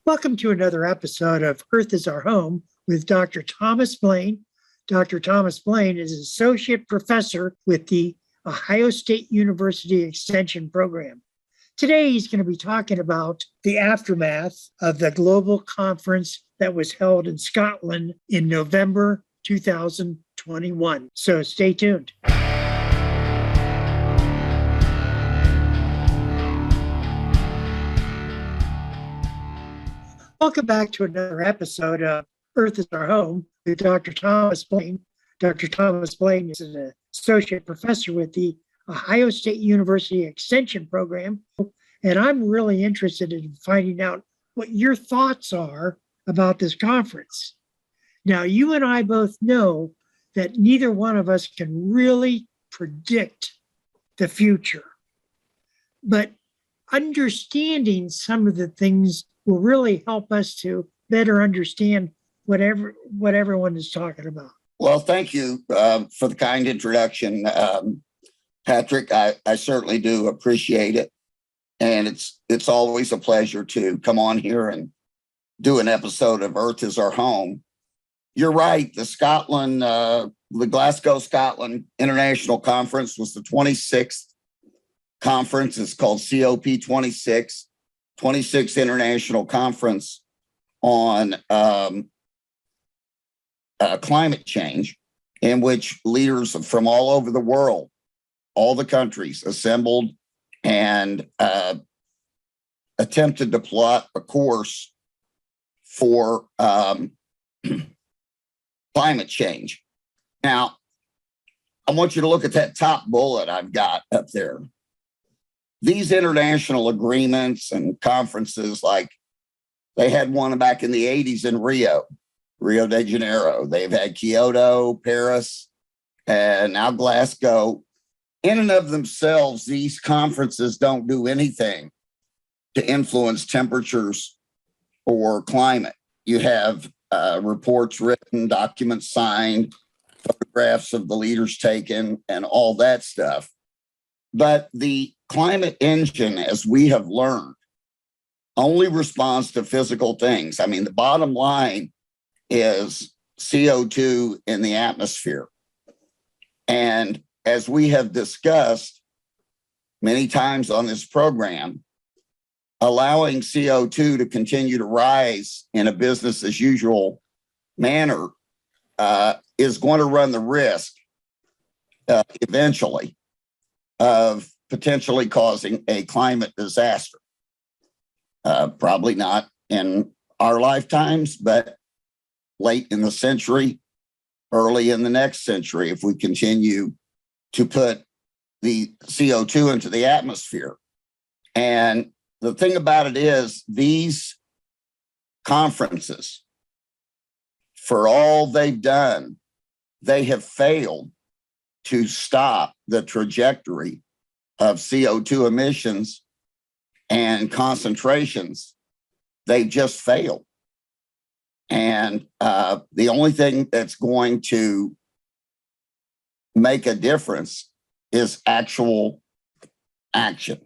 Welcome to another episode of Earth is Our Home with Dr. Thomas Blaine. Dr. Thomas Blaine is an associate professor with the Ohio State University Extension Program. Today, he's going to be talking about the aftermath of the global conference that was held in Scotland in November 2021. So stay tuned. Welcome back to another episode of Earth is Our Home with Dr. Thomas Blaine. Dr. Thomas Blaine is an associate professor with the Ohio State University Extension Program, and I'm really interested in finding out what your thoughts are about this conference. Now, you and I both know that neither one of us can really predict the future, but understanding some of the things will really help us to better understand what everyone is talking about. Well, thank you for the kind introduction, Patrick. I certainly do appreciate it. And it's always a pleasure to come on here and do an episode of Earth is Our Home. You're right. The Glasgow, Scotland International Conference was the 26th conference. It's called COP26. 26th International Conference on climate change, in which leaders from all over the world, all the countries assembled and attempted to plot a course for climate change. Now, I want you to look at that top bullet I've got up there. These international agreements and conferences, like they had one back in the 80s in Rio de Janeiro. They've had Kyoto, Paris, and now Glasgow. In and of themselves, these conferences don't do anything to influence temperatures or climate. You have reports written, documents signed, photographs of the leaders taken, and all that stuff. But the climate engine, as we have learned, only responds to physical things. I mean, the bottom line is CO2 in the atmosphere. And as we have discussed many times on this program, allowing CO2 to continue to rise in a business as usual manner is going to run the risk eventually of potentially causing a climate disaster. Probably not in our lifetimes, but late in the century, early in the next century, if we continue to put the CO2 into the atmosphere. And the thing about it is, these conferences, for all they've done, they have failed to stop the trajectory of CO2 emissions and concentrations. They've just failed. And the only thing that's going to make a difference is actual action.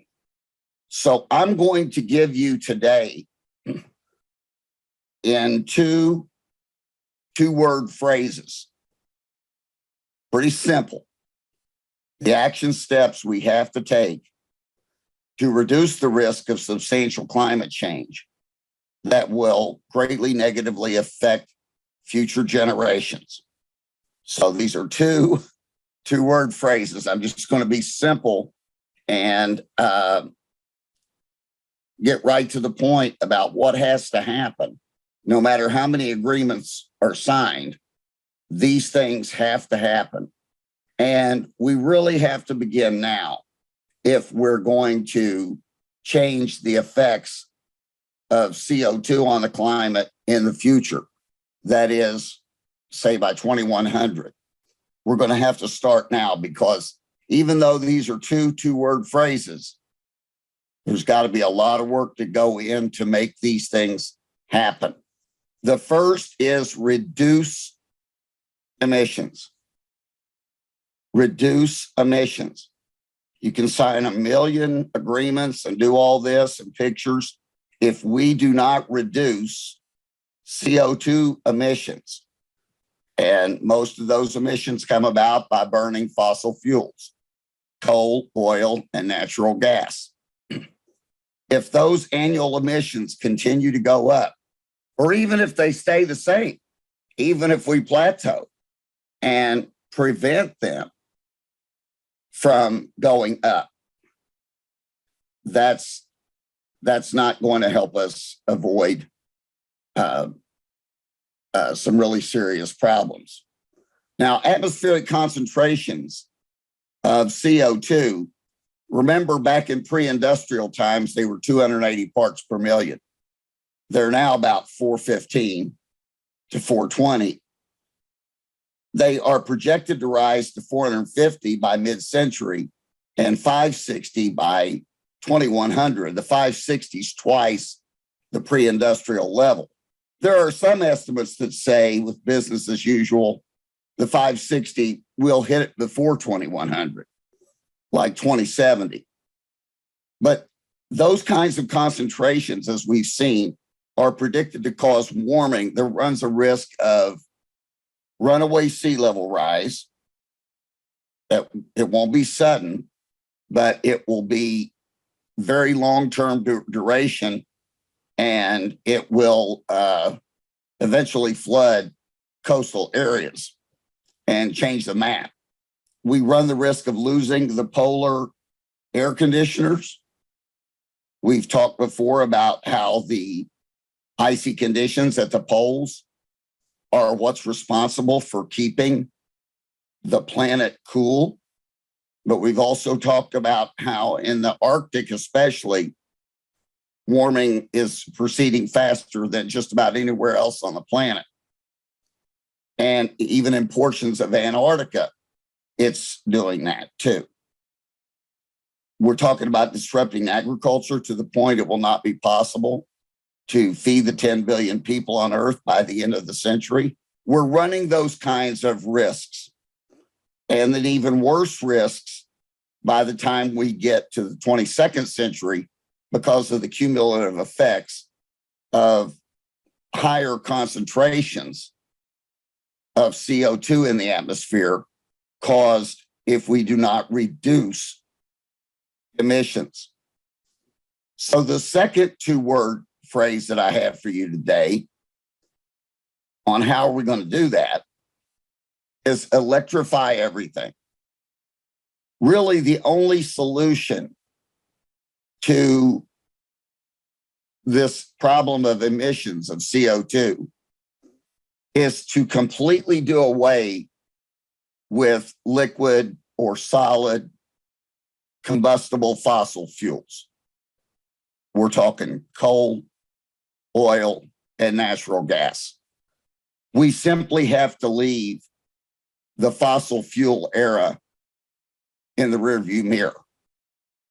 So I'm going to give you today in two-word phrases. Pretty simple. The action steps we have to take to reduce the risk of substantial climate change that will greatly negatively affect future generations. So these are two-word phrases. I'm just going to be simple and get right to the point about what has to happen. No matter how many agreements are signed, these things have to happen. And we really have to begin now if we're going to change the effects of CO2 on the climate in the future. That is, say, by 2100. We're going to have to start now, because even though these are two-word phrases, there's got to be a lot of work to go in to make these things happen. The first is reduce emissions. Reduce emissions. You can sign 1 million agreements and do all this and pictures, if we do not reduce CO2 emissions, and most of those emissions come about by burning fossil fuels, coal, oil, and natural gas. If those annual emissions continue to go up, or even if they stay the same, even if we plateau and prevent them from going up, that's not going to help us avoid some really serious problems. Now, atmospheric concentrations of CO2, remember back in pre-industrial times, they were 280 parts per million. They're now about 415 to 420. They are projected to rise to 450 by mid-century and 560 by 2100. The 560 is twice the pre-industrial level. There are some estimates that say, with business as usual, the 560 will hit it before 2100, like 2070. But those kinds of concentrations, as we've seen, are predicted to cause warming that runs a risk of runaway sea level rise. That it won't be sudden, but it will be very long-term duration, and it will eventually flood coastal areas and change the map. We run the risk of losing the polar air conditioners. We've talked before about how the icy conditions at the poles are what's responsible for keeping the planet cool. But we've also talked about how in the Arctic, especially, warming is proceeding faster than just about anywhere else on the planet. And even in portions of Antarctica, it's doing that too. We're talking about disrupting agriculture to the point it will not be possible to feed the 10 billion people on Earth by the end of the century. We're running those kinds of risks, and then even worse risks by the time we get to the 22nd century because of the cumulative effects of higher concentrations of CO2 in the atmosphere caused if we do not reduce emissions. So the second two-word phrase that I have for you today on how we're going to do that is electrify everything. Really, the only solution to this problem of emissions of CO2 is to completely do away with liquid or solid combustible fossil fuels. We're talking coal, oil, and natural gas. We simply have to leave the fossil fuel era in the rearview mirror.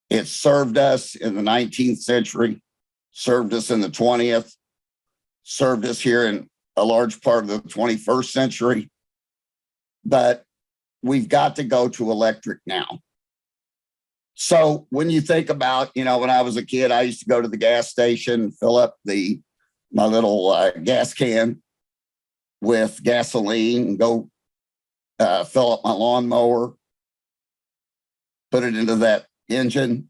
It served us in the 19th century, served us in the 20th, served us here in a large part of the 21st century. But we've got to go to electric now. So when you think about, when I was a kid, I used to go to the gas station, fill up my little gas can with gasoline and go fill up my lawnmower, put it into that engine,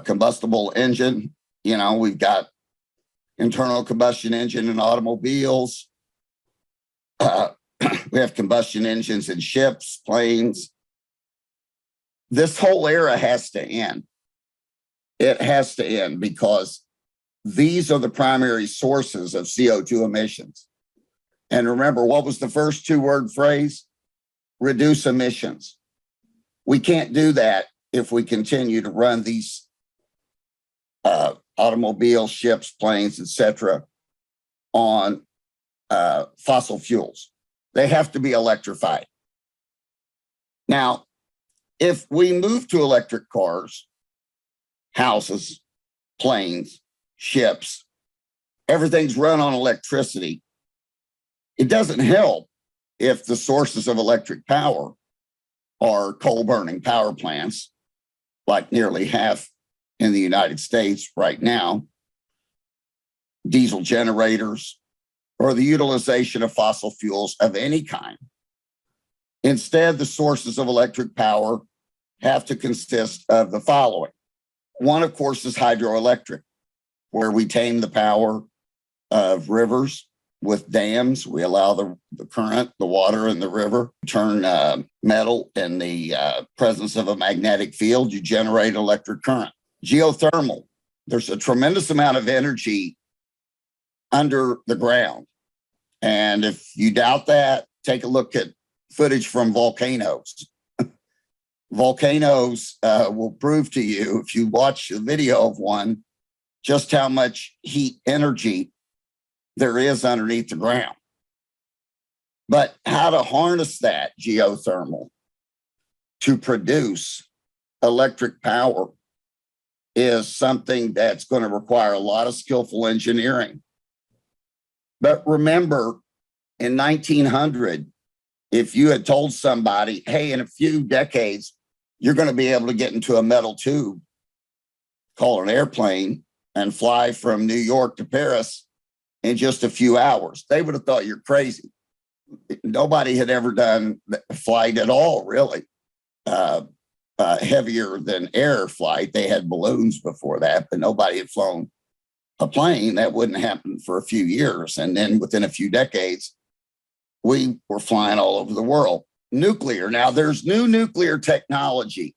combustible engine. We've got internal combustion engine in automobiles. We have combustion engines in ships, planes. This whole era has to end. It has to end because these are the primary sources of CO2 emissions. And remember, what was the first two-word phrase? Reduce emissions. We can't do that if we continue to run these automobiles, ships, planes, etc., on fossil fuels. They have to be electrified. Now, if we move to electric cars, houses, planes, ships, everything's run on electricity, it doesn't help if the sources of electric power are coal-burning power plants, like nearly half in the United States right now, diesel generators, or the utilization of fossil fuels of any kind. Instead, the sources of electric power have to consist of the following. One, of course, is hydroelectric, where we tame the power of rivers with dams. We allow the current, the water in the river, turn metal in the presence of a magnetic field. You generate electric current. Geothermal, there's a tremendous amount of energy under the ground. And if you doubt that, take a look at footage from volcanoes. Volcanoes will prove to you, if you watch a video of one, just how much heat energy there is underneath the ground. But how to harness that geothermal to produce electric power is something that's going to require a lot of skillful engineering. But remember, in 1900, if you had told somebody, hey, in a few decades, you're going to be able to get into a metal tube called an airplane and fly from New York to Paris in just a few hours, they would have thought you're crazy. Nobody had ever done flight at all, really. Heavier than air flight. They had balloons before that, but nobody had flown a plane. That wouldn't happen for a few years. And then within a few decades, we were flying all over the world. Nuclear. Now, there's new nuclear technology.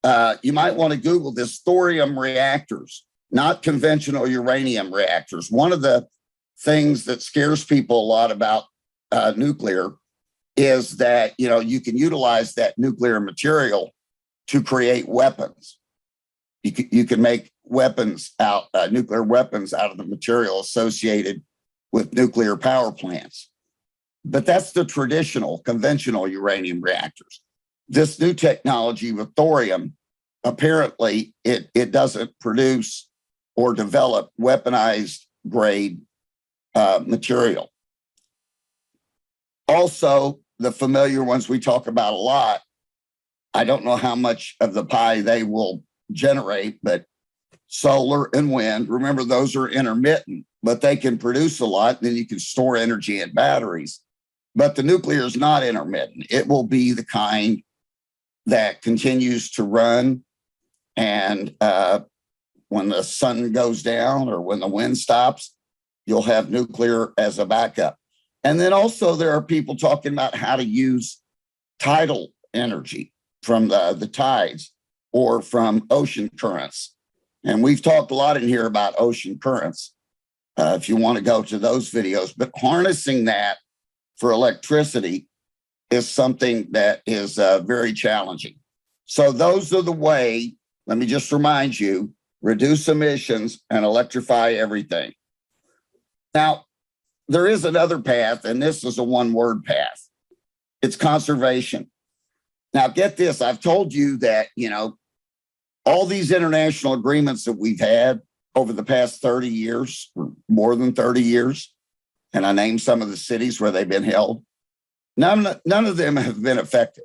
You might want to Google this, thorium reactors, not conventional uranium reactors. One of the things that scares people a lot about nuclear is that, you can utilize that nuclear material to create weapons. You can make weapons nuclear weapons out of the material associated with nuclear power plants. But that's the traditional, conventional uranium reactors. This new technology with thorium, apparently it doesn't produce or develop weaponized grade material. Also, the familiar ones we talk about a lot, I don't know how much of the pie they will generate, but solar and wind, remember those are intermittent, but they can produce a lot. Then you can store energy in batteries. But the nuclear is not intermittent. It will be the kind that continues to run. And when the sun goes down or when the wind stops, you'll have nuclear as a backup. And then also there are people talking about how to use tidal energy from the tides or from ocean currents. And we've talked a lot in here about ocean currents, if you want to go to those videos. But harnessing that for electricity is something that is very challenging. So those are the way, let me just remind you, reduce emissions and electrify everything. Now, there is another path, and this is a one-word path. It's conservation. Now, get this. I've told you that, all these international agreements that we've had over the past 30 years, or more than 30 years, and I named some of the cities where they've been held, none of them have been effective.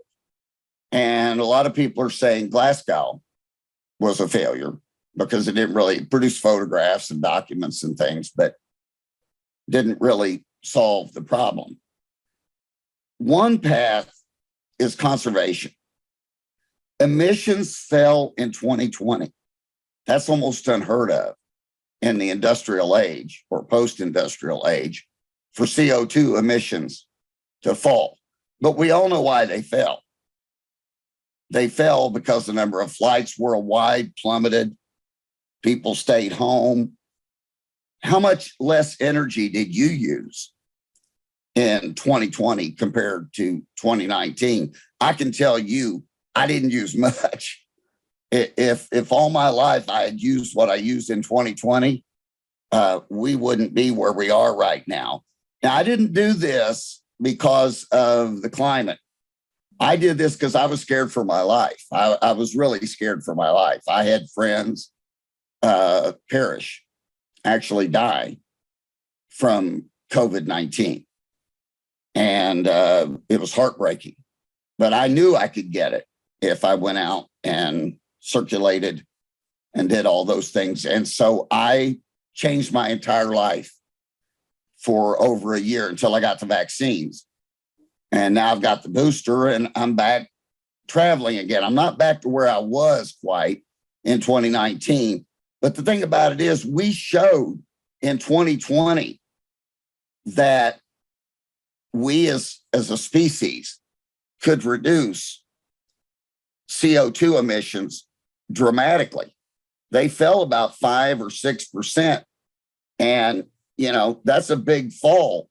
And a lot of people are saying Glasgow was a failure because it didn't really produce photographs and documents and things, but didn't really solve the problem. One path is conservation. Emissions fell in 2020. That's almost unheard of in the industrial age or post-industrial age for CO2 emissions to fall. But we all know why they fell. They fell because the number of flights worldwide plummeted. People stayed home. How much less energy did you use in 2020 compared to 2019? I can tell you, I didn't use much. If all my life I had used what I used in 2020, we wouldn't be where we are right now. Now, I didn't do this because of the climate. I did this because I was scared for my life. I was really scared for my life. I had friends perish, actually die from COVID-19. And it was heartbreaking. But I knew I could get it if I went out and circulated and did all those things. And so I changed my entire life for over a year until I got the vaccines. And now I've got the booster and I'm back traveling again. I'm not back to where I was quite in 2019. But the thing about it is we showed in 2020 that we as a species could reduce CO2 emissions dramatically. They fell about 5 or 6%. And, you know, that's a big fall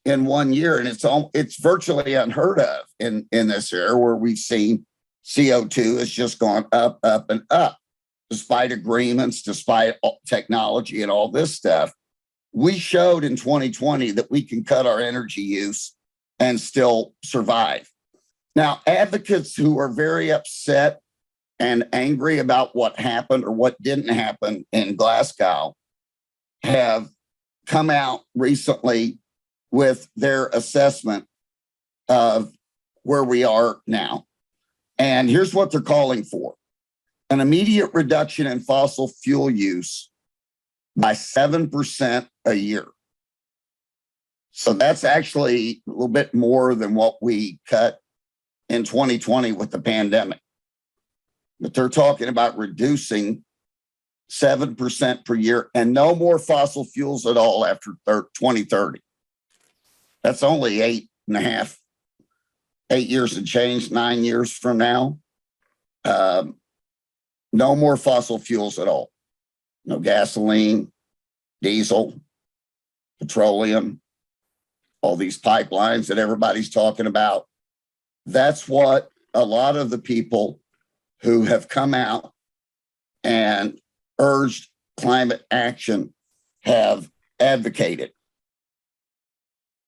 in 1 year. And it's virtually unheard of in this era where we've seen CO2 has just gone up, up, and up, despite agreements, despite technology and all this stuff. We showed in 2020 that we can cut our energy use and still survive. Now, advocates who are very upset and angry about what happened or what didn't happen in Glasgow have come out recently with their assessment of where we are now. And here's what they're calling for: an immediate reduction in fossil fuel use by 7% a year. So that's actually a little bit more than what we cut in 2020 with the pandemic. But they're talking about reducing 7% per year and no more fossil fuels at all after 2030. That's only 8 years and change, 9 years from now. No more fossil fuels at all. No gasoline, diesel, petroleum, all these pipelines that everybody's talking about. That's what a lot of the people who have come out and urged climate action have advocated.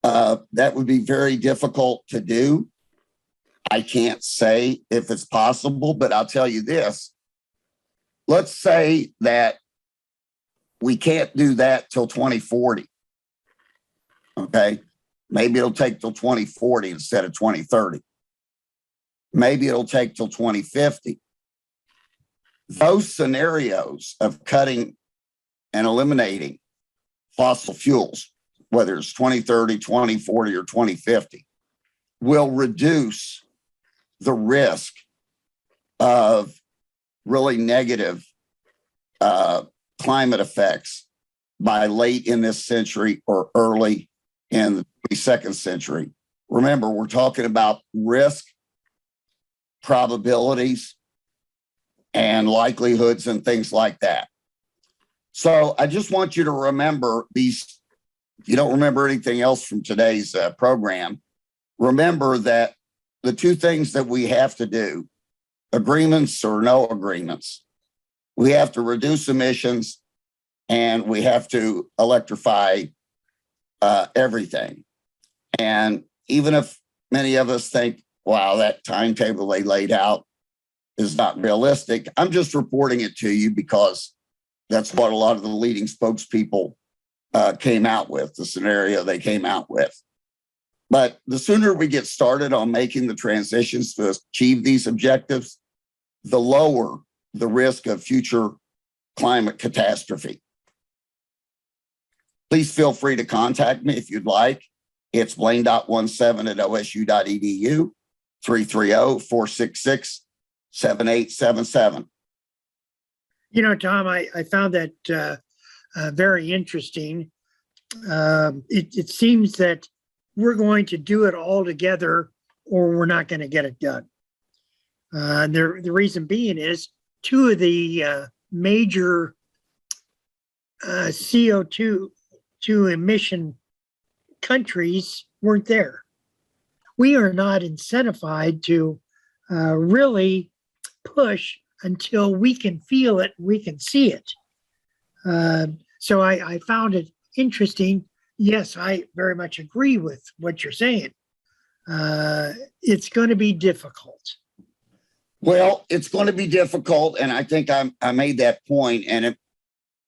That would be very difficult to do. I can't say if it's possible, but I'll tell you this. Let's say that we can't do that till 2040. Okay. Maybe it'll take till 2040 instead of 2030. Maybe it'll take till 2050. Those scenarios of cutting and eliminating fossil fuels, whether it's 2030, 2040, or 2050, will reduce the risk of really negative climate effects by late in this century or early in the 22nd century. Remember, we're talking about risk, probabilities, and likelihoods and things like that. So I just want you to remember these. If you don't remember anything else from today's program, remember that the two things that we have to do, agreements or no agreements, we have to reduce emissions and we have to electrify everything. And even if many of us think, wow, that timetable they laid out is not realistic, I'm just reporting it to you because that's what a lot of the leading spokespeople came out with, the scenario they came out with. But the sooner we get started on making the transitions to achieve these objectives, the lower the risk of future climate catastrophe. Please feel free to contact me if you'd like. It's blaine.17@osu.edu, 330-466-7877. You know, Tom, I found that very interesting. It seems that we're going to do it all together or we're not going to get it done. The reason being is two of the major CO2 emission countries weren't there. We are not incentivized to really push until we can feel it, we can see it. So I found it interesting. Yes, I very much agree with what you're saying. It's going to be difficult. Well, it's going to be difficult, and I think I made that point, and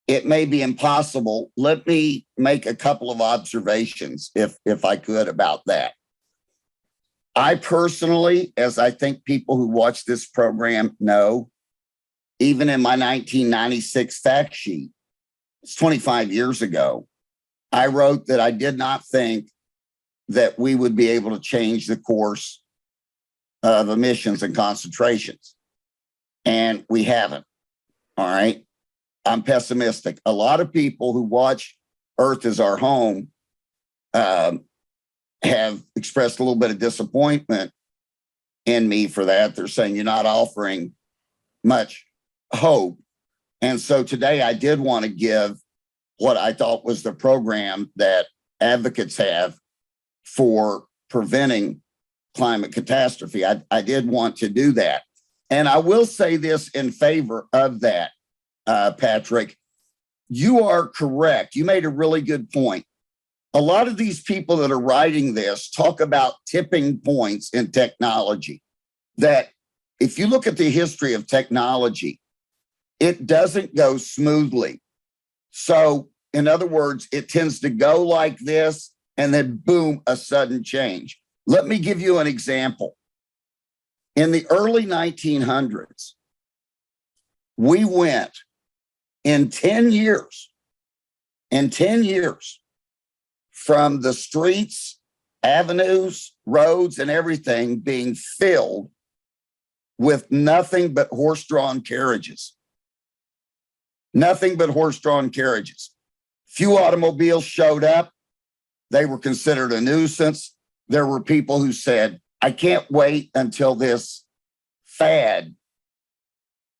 it may be impossible. Let me make a couple of observations, if I could, about that. I personally, as I think people who watch this program know, even in my 1996 fact sheet, it's 25 years ago, I wrote that I did not think that we would be able to change the course of emissions and concentrations. And we haven't. All right. I'm pessimistic. A lot of people who watch Earth is Our Home have expressed a little bit of disappointment in me for that. They're saying you're not offering much hope. And so today I did want to give what I thought was the program that advocates have for preventing climate catastrophe. I did want to do that. And I will say this in favor of that, Patrick. You are correct. You made a really good point. A lot of these people that are writing this talk about tipping points in technology, that if you look at the history of technology, it doesn't go smoothly. So, in other words, it tends to go like this and then boom, a sudden change. Let me give you an example. In the early 1900s, we went in 10 years, from the streets, avenues, roads, and everything being filled with nothing but horse-drawn carriages. Nothing but horse-drawn carriages. Few automobiles showed up. They were considered a nuisance. There were people who said, I can't wait until this fad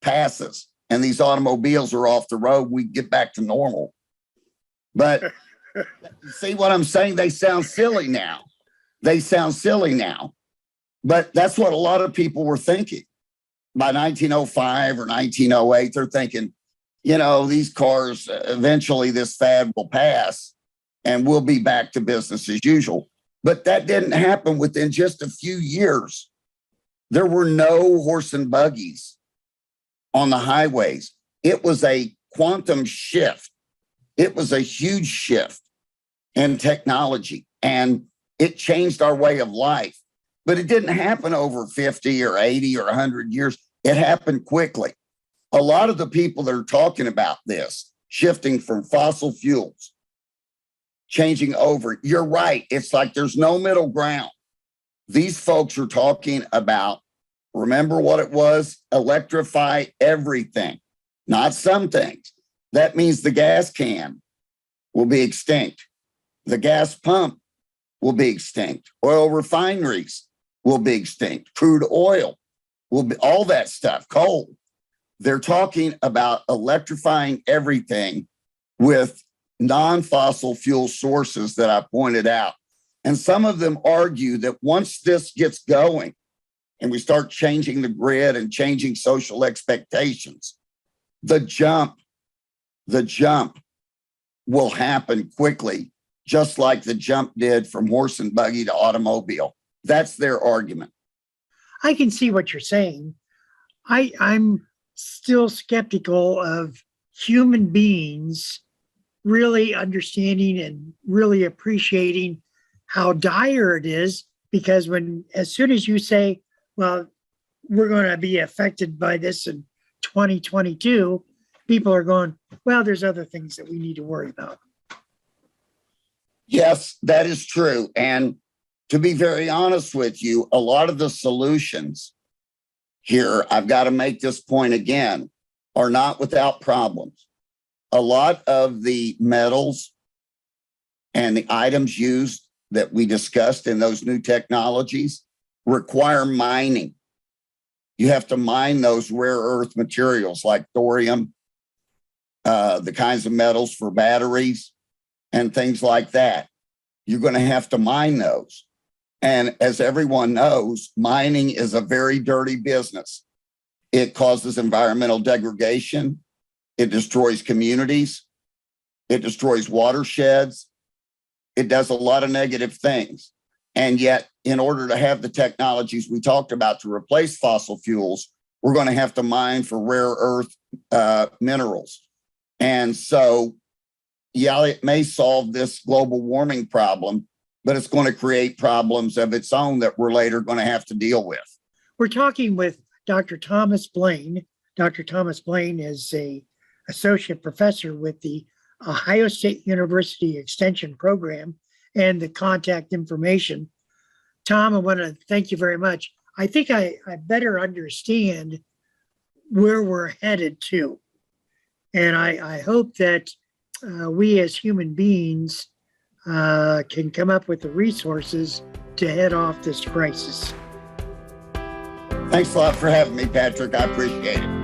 passes and these automobiles are off the road. We get back to normal. But see what I'm saying? They sound silly now. But that's what a lot of people were thinking. By 1905 or 1908, they're thinking, these cars, eventually this fad will pass and we'll be back to business as usual. But that didn't happen. Within just a few years. There were no horse and buggies on the highways. It was a quantum shift. It was a huge shift in technology, and it changed our way of life. But it didn't happen over 50 or 80 or 100 years. It happened quickly. A lot of the people that are talking about this, shifting from fossil fuels, changing over, you're right. It's like there's no middle ground. These folks are talking about, remember what it was? Electrify everything, not some things. That means the gas can will be extinct. The gas pump will be extinct. Oil refineries will be extinct. Crude oil will be, all that stuff, coal. They're talking about electrifying everything with non-fossil fuel sources that I pointed out. And some of them argue that once this gets going and we start changing the grid and changing social expectations, the jump will happen quickly, just like the jump did from horse and buggy to automobile. That's their argument. I can see what you're saying. I'm still skeptical of human beings really understanding and really appreciating how dire it is, because as soon as you say, well, we're going to be affected by this in 2022, people are going, well, there's other things that we need to worry about. Yes, that is true. And to be very honest with you, a lot of the solutions here, I've got to make this point again, are not without problems. A lot of the metals and the items used that we discussed in those new technologies require mining. You have to mine those rare earth materials like thorium, the kinds of metals for batteries and things like that. You're going to have to mine those. And as everyone knows, mining is a very dirty business. It causes environmental degradation. It destroys communities. It destroys watersheds. It does a lot of negative things. And yet, in order to have the technologies we talked about to replace fossil fuels, we're going to have to mine for rare earth minerals. And so, yeah, it may solve this global warming problem, but it's going to create problems of its own that we're later going to have to deal with. We're talking with Dr. Thomas Blaine. Dr. Thomas Blaine is an associate professor with the Ohio State University Extension Program and the contact information. Tom, I want to thank you very much. I think I better understand where we're headed to. And I hope that we as human beings can come up with the resources to head off this crisis. Thanks a lot for having me, Patrick. I appreciate it.